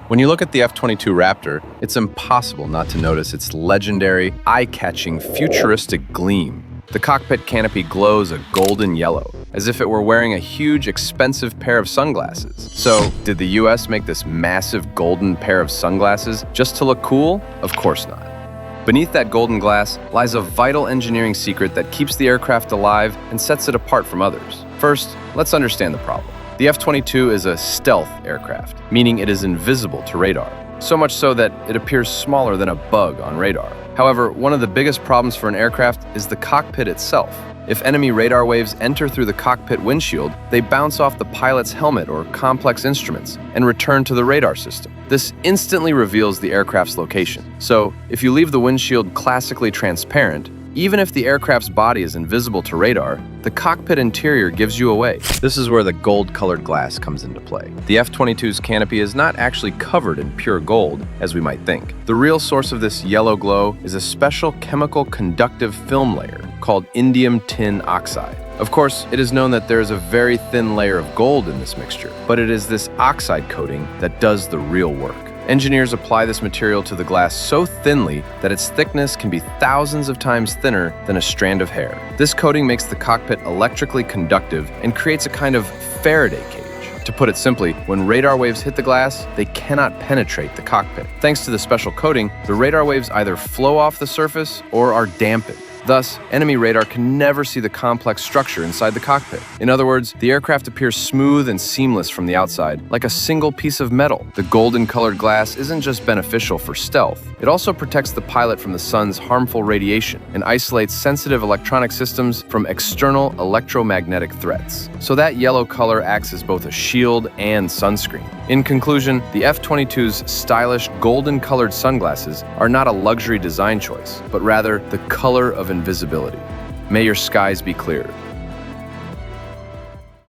When you look at the F-22 Raptor, it's impossible not to notice its legendary, eye-catching, futuristic gleam. The cockpit canopy glows a golden yellow, as if it were wearing a huge, expensive pair of sunglasses. So, did the US make this massive golden pair of sunglasses just to look cool? Of course not. Beneath that golden glass lies a vital engineering secret that keeps the aircraft alive and sets it apart from others. First, let's understand the problem. The F-22 is a stealth aircraft, meaning it is invisible to radar, so much so that it appears smaller than a bug on radar. However, one of the biggest problems for an aircraft is the cockpit itself. If enemy radar waves enter through the cockpit windshield, they bounce off the pilot's helmet or complex instruments and return to the radar system. This instantly reveals the aircraft's location. So, if you leave the windshield classically transparent, even if the aircraft's body is invisible to radar, the cockpit interior gives you away. This is where the gold-colored glass comes into play. The F-22's canopy is not actually covered in pure gold, as we might think. The real source of this yellow glow is a special chemical conductive film layer called Indium Tin Oxide. Of course, it is known that there is a very thin layer of gold in this mixture, but it is this oxide coating that does the real work. Engineers apply this material to the glass so thinly that its thickness can be thousands of times thinner than a strand of hair. This coating makes the cockpit electrically conductive and creates a kind of Faraday cage. To put it simply, when radar waves hit the glass, they cannot penetrate the cockpit. Thanks to the special coating, the radar waves either flow off the surface or are dampened. Thus, enemy radar can never see the complex structure inside the cockpit. In other words, the aircraft appears smooth and seamless from the outside, like a single piece of metal. The golden-colored glass isn't just beneficial for stealth, it also protects the pilot from the sun's harmful radiation and isolates sensitive electronic systems from external electromagnetic threats. So that yellow color acts as both a shield and sunscreen. In conclusion, the F-22's stylish golden-colored sunglasses are not a luxury design choice, but rather the color of invisibility. May your skies be clear.